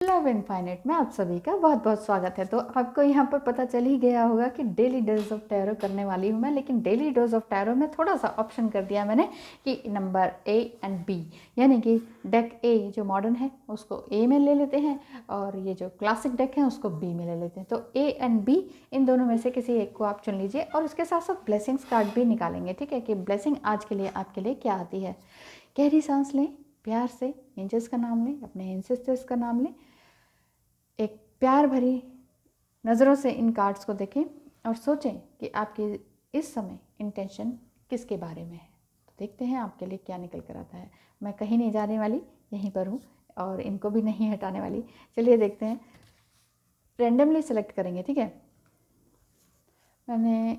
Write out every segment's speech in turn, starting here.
Love infinite में आप सभी का बहुत बहुत स्वागत है। तो आपको यहाँ पर पता चल ही गया होगा कि डेली डोज ऑफ टैरो करने वाली हूँ मैं, लेकिन डेली डोज ऑफ टैरो में थोड़ा सा ऑप्शन कर दिया मैंने कि नंबर ए एंड बी, यानी कि डेक ए जो मॉडर्न है उसको ए में ले लेते हैं और ये जो क्लासिक डेक है उसको बी में ले लेते हैं। तो ए एंड बी इन दोनों में से किसी एक को आप चुन लीजिए और उसके साथ साथ ब्लेसिंग्स कार्ड भी निकालेंगे, ठीक है, कि ब्लेसिंग आज के लिए आपके लिए क्या आती है। गहरी सांस लें, प्यार से एंजल्स का नाम लें, अपने एंसेस्टर्स का नाम लें, एक प्यार भरी नज़रों से इन कार्ड्स को देखें और सोचें कि आपकी इस समय इंटेंशन किसके बारे में है। तो देखते हैं आपके लिए क्या निकल कर आता है। मैं कहीं नहीं जाने वाली, यहीं पर हूँ और इनको भी नहीं हटाने वाली। चलिए देखते हैं, रैंडमली सेलेक्ट करेंगे, ठीक है। मैंने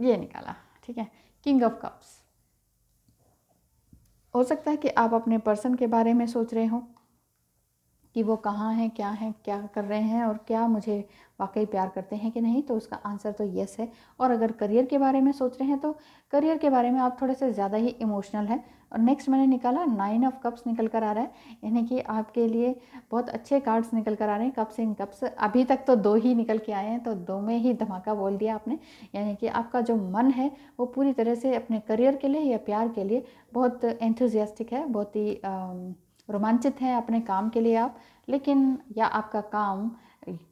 ये निकाला, ठीक है, किंग ऑफ कप्स। हो सकता है कि आप अपने पर्सन के बारे में सोच रहे हो कि वो कहाँ हैं, क्या कर रहे हैं और क्या मुझे वाकई प्यार करते हैं कि नहीं। तो उसका आंसर तो यस है। और अगर करियर के बारे में सोच रहे हैं तो करियर के बारे में आप थोड़े से ज़्यादा ही इमोशनल हैं। और नेक्स्ट मैंने निकाला 9 ऑफ कप्स निकल कर आ रहा है, यानी कि आपके लिए बहुत अच्छे कार्ड्स निकल कर आ रहे हैं। कप्स इन कप्स अभी तक तो 2 ही निकल के आए हैं, तो 2 में ही धमाका बोल दिया आपने। यानी कि आपका जो मन है वो पूरी तरह से अपने करियर के लिए या प्यार के लिए बहुत एंथुजियास्टिक है, बहुत ही रोमांचित हैं अपने काम के लिए आप। लेकिन या आपका काम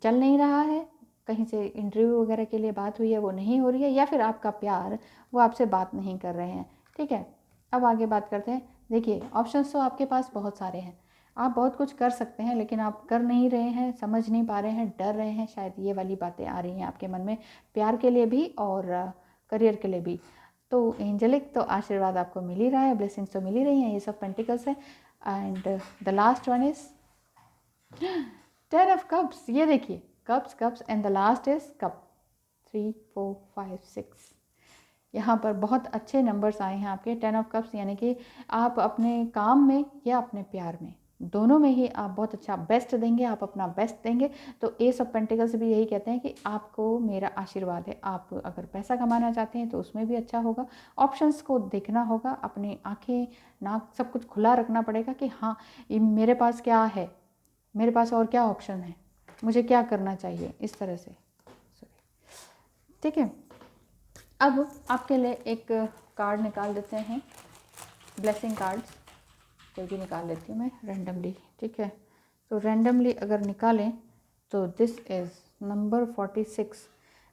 चल नहीं रहा है, कहीं से इंटरव्यू वगैरह के लिए बात हुई है वो नहीं हो रही है, या फिर आपका प्यार वो आपसे बात नहीं कर रहे हैं, ठीक है। अब आगे बात करते हैं। देखिए, ऑप्शंस तो आपके पास बहुत सारे हैं, आप बहुत कुछ कर सकते हैं, लेकिन आप कर नहीं रहे हैं, समझ नहीं पा रहे हैं, डर रहे हैं, शायद ये वाली बातें आ रही हैं आपके मन में, प्यार के लिए भी और करियर के लिए भी। तो एंजेलिक तो आशीर्वाद आपको मिल ही रहा है, ब्लेसिंग्स तो मिल ही रही हैं, ये सब पेंटिकल्स है। And the last one is 10 of cups. ये देखिए, cups cups and the last is cup. 3 4 5 6, यहाँ पर बहुत अच्छे नंबर्स आए हैं आपके। 10 ऑफ कप्स यानी कि आप अपने काम में या अपने प्यार में दोनों में ही आप बहुत अच्छा बेस्ट देंगे, आप अपना बेस्ट देंगे। तो एस ऑफ पेंटिकल्स भी यही कहते हैं कि आपको मेरा आशीर्वाद है। आप अगर पैसा कमाना चाहते हैं तो उसमें भी अच्छा होगा। ऑप्शंस को देखना होगा, अपनी आंखें नाक सब कुछ खुला रखना पड़ेगा कि हाँ, मेरे पास क्या है, मेरे पास और क्या ऑप्शन है, मुझे क्या करना चाहिए, इस तरह से, ठीक है। अब आपके लिए एक कार्ड निकाल देते हैं, ब्लेसिंग कार्ड्स कोई भी निकाल लेती हूँ मैं रैंडमली, ठीक है। तो रैंडमली अगर निकालें तो दिस इज़ नंबर 46।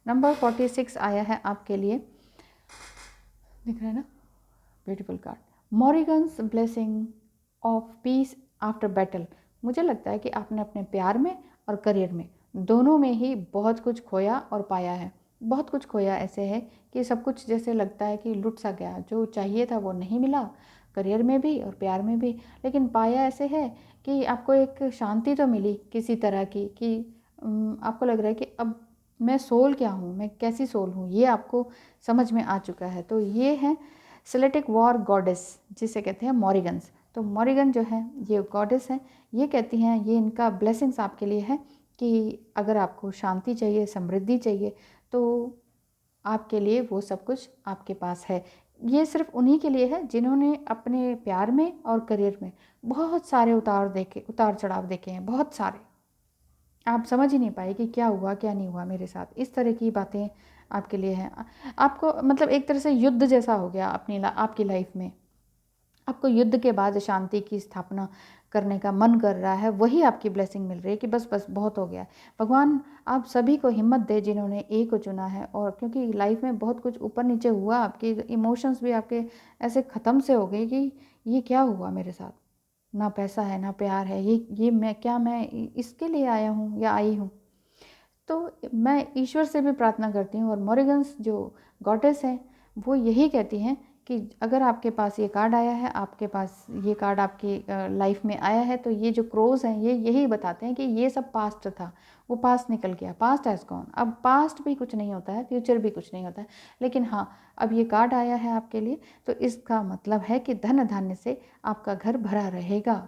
नंबर 46 आया है आपके लिए, दिख रहा है ना, beautiful card, Morrigan's blessing of peace after battle. मुझे लगता है कि आपने अपने प्यार में और करियर में दोनों में ही बहुत कुछ खोया और पाया है। बहुत कुछ खोया ऐसे है कि सब कुछ जैसे लगता है कि लुट सा गया, जो चाहिए था वो नहीं मिला, करियर में भी और प्यार में भी। लेकिन पाया ऐसे है कि आपको एक शांति तो मिली किसी तरह की, कि आपको लग रहा है कि अब मैं सोल क्या हूँ, मैं कैसी सोल हूँ, ये आपको समझ में आ चुका है। तो ये है सेलेटिक वॉर गॉडेस, जिसे कहते हैं मॉरिगन्स। तो मॉरिगन जो है ये गॉडेस हैं, ये कहती हैं, ये इनका ब्लेसिंग्स आपके लिए है कि अगर आपको शांति चाहिए, समृद्धि चाहिए, तो आपके लिए वो सब कुछ आपके पास है। ये सिर्फ उन्हीं के लिए है जिन्होंने अपने प्यार में और करियर में बहुत सारे उतार चढ़ाव देखे हैं, बहुत सारे। आप समझ ही नहीं पाए कि क्या हुआ क्या नहीं हुआ मेरे साथ, इस तरह की बातें आपके लिए हैं। आपको मतलब एक तरह से युद्ध जैसा हो गया आपकी लाइफ में। आपको युद्ध के बाद शांति की स्थापना करने का मन कर रहा है, वही आपकी ब्लेसिंग मिल रही है कि बस बस बहुत हो गया। भगवान आप सभी को हिम्मत दे जिन्होंने ए को चुना है। और क्योंकि लाइफ में बहुत कुछ ऊपर नीचे हुआ, आपके इमोशंस भी आपके ऐसे ख़त्म से हो गए कि ये क्या हुआ मेरे साथ, ना पैसा है ना प्यार है, ये मैं इसके लिए आया हूँ या आई हूँ। तो मैं ईश्वर से भी प्रार्थना करती हूँ, और मॉरिगन्स जो गॉडेस हैं वो यही कहती हैं कि अगर आपके पास ये कार्ड आया है, आपके पास ये कार्ड आपकी लाइफ में आया है, तो ये जो क्रोज हैं ये यही बताते हैं कि ये सब पास्ट था, वो पास्ट निकल गया, पास्ट हैज़ गॉन। अब पास्ट भी कुछ नहीं होता है, फ्यूचर भी कुछ नहीं होता है, लेकिन हाँ, अब ये कार्ड आया है आपके लिए, तो इसका मतलब है कि धन धान्य से आपका घर भरा रहेगा।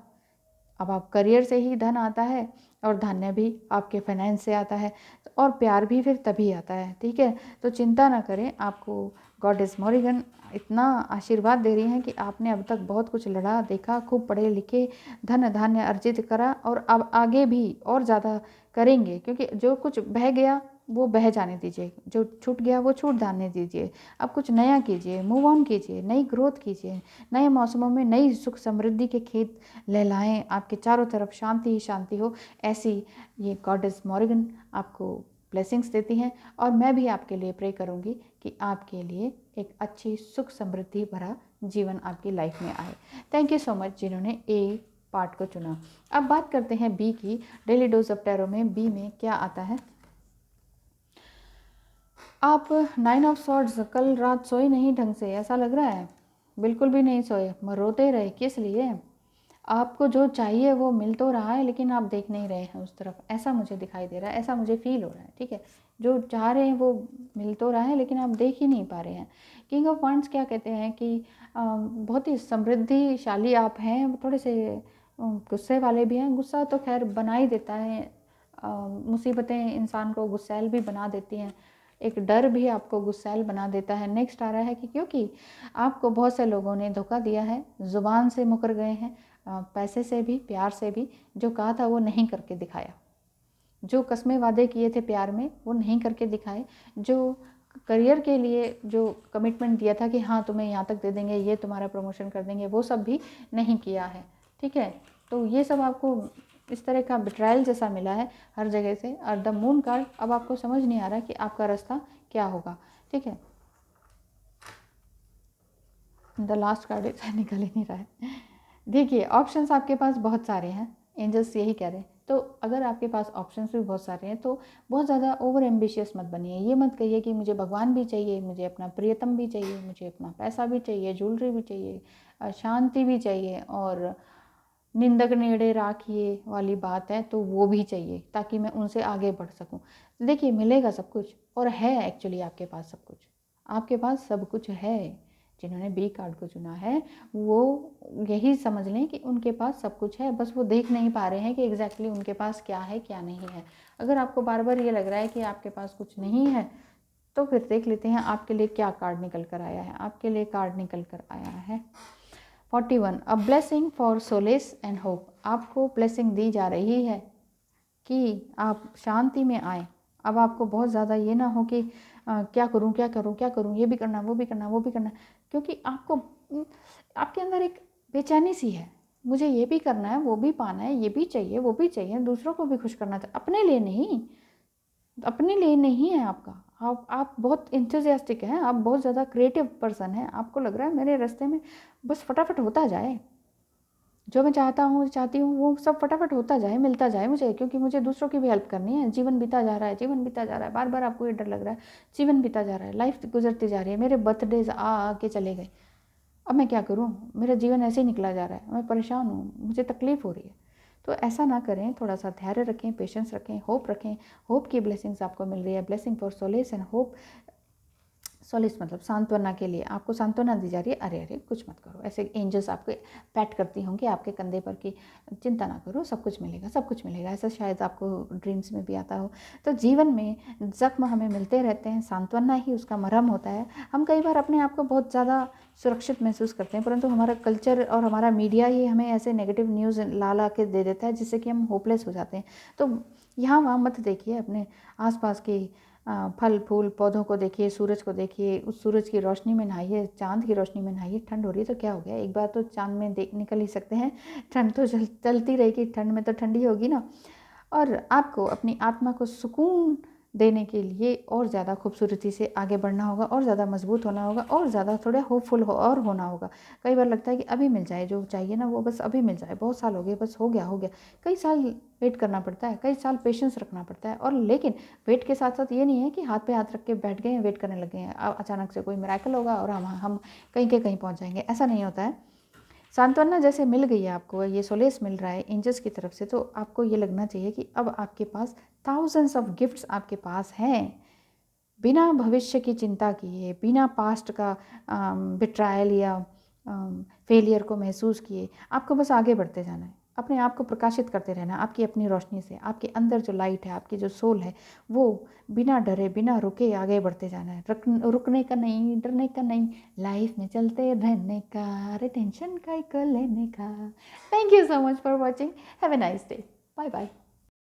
अब आप करियर से ही धन आता है और धान्य भी आपके फाइनेंस से आता है, और प्यार भी फिर तभी आता है, ठीक है। तो चिंता ना करें, आपको गॉडेस मॉरिगन इतना आशीर्वाद दे रही हैं कि आपने अब तक बहुत कुछ लड़ा, देखा, खूब पढ़े लिखे, धन धान्य अर्जित करा और अब आगे भी और ज़्यादा करेंगे, क्योंकि जो कुछ बह गया वो बह जाने दीजिए, जो छूट गया वो छूट जाने दीजिए। अब कुछ नया कीजिए, मूव ऑन कीजिए, नई ग्रोथ कीजिए, नए मौसमों में नई सुख समृद्धि के खेत लहलाएं, आपके चारों तरफ शांति ही शांति हो, ऐसी ये गॉडेस मॉरिगन आपको ब्लेसिंग्स देती हैं। और मैं भी आपके लिए प्रे करूँगी कि आपके लिए एक अच्छी सुख समृद्धि भरा जीवन आपकी लाइफ में आए। थैंक यू सो मच जिन्होंने ए पार्ट को चुना। अब बात करते हैं बी की। डेली डोज ऑफ टैरो में बी में क्या आता है। आप 9 ऑफ सॉर्ड्स, कल रात सोए नहीं ढंग से, ऐसा लग रहा है। बिल्कुल भी नहीं सोए, रोते रहे, किस लिए। आपको जो चाहिए वो मिल तो रहा है लेकिन आप देख नहीं रहे हैं उस तरफ, ऐसा मुझे दिखाई दे रहा है, ऐसा मुझे फील हो रहा है। ठीक है, जो चाह रहे हैं वो मिल तो रहा है लेकिन आप देख ही नहीं पा रहे हैं। किंग ऑफ वांड्स क्या कहते हैं कि बहुत ही समृद्धिशाली आप हैं, थोड़े से गुस्से वाले भी हैं। गुस्सा तो खैर बना ही देता है, मुसीबतें इंसान को गुस्सैल भी बना देती हैं, एक डर भी आपको गुस्सैल बना देता है। नेक्स्ट आ रहा है कि क्योंकि आपको बहुत से लोगों ने धोखा दिया है, ज़ुबान से मुकर गए हैं, पैसे से भी, प्यार से भी। जो कहा था वो नहीं करके दिखाया, जो कस्में वादे किए थे प्यार में वो नहीं करके दिखाए, जो करियर के लिए जो कमिटमेंट दिया था कि हाँ तुम्हें यहाँ तक दे देंगे, ये तुम्हारा प्रमोशन कर देंगे, वो सब भी नहीं किया है। ठीक है, तो ये सब आपको इस तरह का बिट्रायल जैसा मिला है हर जगह से। और द मून कार्ड, अब आपको समझ नहीं आ रहा कि आपका रास्ता क्या होगा। ठीक है, द लास्ट कार्ड निकल ही नहीं रहा है। देखिए ऑप्शंस आपके पास बहुत सारे हैं, एंजल्स यही कह रहे हैं। तो अगर आपके पास ऑप्शंस भी बहुत सारे हैं तो बहुत ज़्यादा ओवर एम्बिशियस मत बनिए। ये मत कहिए कि मुझे भगवान भी चाहिए, मुझे अपना प्रियतम भी चाहिए, मुझे अपना पैसा भी चाहिए, ज्वेलरी भी चाहिए, शांति भी चाहिए, और निंदक नेड़े राखिए वाली बात है तो वो भी चाहिए, ताकि मैं उनसे आगे बढ़ सकूं। देखिए मिलेगा सब कुछ, और है एक्चुअली आपके पास सब कुछ, आपके पास सब कुछ है। जिन्होंने बी कार्ड को चुना है वो यही समझ लें कि उनके पास सब कुछ है, बस वो देख नहीं पा रहे हैं कि एग्जैक्टली उनके पास क्या है क्या नहीं है। अगर आपको बार बार ये लग रहा है कि आपके पास कुछ नहीं है तो फिर देख लेते हैं आपके लिए क्या कार्ड निकल कर आया है। आपके लिए कार्ड निकल कर आया है 41, a blessing for solace and hope. आपको ब्लेसिंग दी जा रही है कि आप शांति में आए। अब आपको बहुत ज़्यादा ये ना हो कि क्या करूं क्या करूं क्या करूं, ये भी करना वो भी करना वो भी करना, क्योंकि आपको आपके अंदर एक बेचैनी सी है, मुझे ये भी करना है, वो भी पाना है, ये भी चाहिए वो भी चाहिए, दूसरों को भी खुश करना चाहिए, अपने लिए नहीं। अपने लिए नहीं है आपका। आप बहुत इंथुजियास्टिक हैं, आप बहुत ज़्यादा क्रिएटिव पर्सन हैं। आपको लग रहा है मेरे रास्ते में बस फटाफट होता जाए, जो मैं चाहता हूँ चाहती हूँ वो सब फटाफट होता जाए, मिलता जाए मुझे, क्योंकि मुझे दूसरों की भी हेल्प करनी है। जीवन बीता जा रहा है, जीवन बीता जा रहा है, बार बार आपको ये डर लग रहा है, जीवन बीता जा रहा है, लाइफ गुजरती जा रही है, मेरे बर्थडेज आ के चले गए, अब मैं क्या करूँ, मेरा जीवन ऐसे ही निकला जा रहा है, मैं परेशान हूँ, मुझे तकलीफ़ हो रही है। तो ऐसा ना करें, थोड़ा सा धैर्य रखें, पेशेंस रखें, होप रखें। होप की ब्लेसिंग्स आपको मिल रही है, blessing for solace and hope. Solis मतलब सांत्वना के लिए आपको सांत्वना दी जा रही है। अरे अरे कुछ मत करो, ऐसे एंजल्स आपके पैट करती होंगी आपके कंधे पर कि चिंता ना करो, सब कुछ मिलेगा सब कुछ मिलेगा, ऐसा शायद आपको ड्रीम्स में भी आता हो। तो जीवन में जख्म हमें मिलते रहते हैं, सांत्वना ही उसका मरहम होता है। हम कई बार अपने आप को बहुत ज़्यादा सुरक्षित महसूस करते हैं, परंतु हमारा कल्चर और हमारा मीडिया ही हमें ऐसे नेगेटिव न्यूज़ ला के दे देता है जिससे कि हम होपलेस हो जाते हैं। तो यहाँ वहाँ मत देखिए, अपने आसपास की फल फूल पौधों को देखिए, सूरज को देखिए, उस सूरज की रोशनी में नहाइए, चांद की रोशनी में नहाइए। ठंड हो रही है तो क्या हो गया, एक बार तो चांद में देख निकल ही सकते हैं, ठंड तो चलती रहेगी, ठंड में तो ठंडी होगी ना। और आपको अपनी आत्मा को सुकून देने के लिए और ज़्यादा खूबसूरती से आगे बढ़ना होगा, और ज़्यादा मजबूत होना होगा, और ज़्यादा थोड़ा होपफुल और होना होगा। कई बार लगता है कि अभी मिल जाए जो चाहिए ना, वो बस अभी मिल जाए, बहुत साल हो गए, बस हो गया हो गया। कई साल वेट करना पड़ता है, कई साल पेशेंस रखना पड़ता है। और लेकिन वेट के साथ साथ ये नहीं है कि हाथ पे हाथ रख के बैठ गए हैं, वेट करने लगे हैं, अचानक से कोई मिरेकल होगा और हम कहीं के कहीं पहुँच जाएंगे, ऐसा नहीं होता है। सांत्वना जैसे मिल गई है आपको, ये सोलेस मिल रहा है एंजल्स की तरफ से, तो आपको ये लगना चाहिए कि अब आपके पास थाउजेंड्स ऑफ गिफ्ट्स आपके पास हैं। बिना भविष्य की चिंता किए, बिना पास्ट का बिट्रायल या फेलियर को महसूस किए, आपको बस आगे बढ़ते जाना है। अपने आप को प्रकाशित करते रहना, आपकी अपनी रोशनी से। आपके अंदर जो लाइट है, आपकी जो सोल है, वो बिना डरे बिना रुके आगे बढ़ते जाना है। रुकने का नहीं, डरने का नहीं, लाइफ में चलते रहने का, अरे टेंशन का लेने का। Thank you so much for watching. Have a nice day. Bye bye.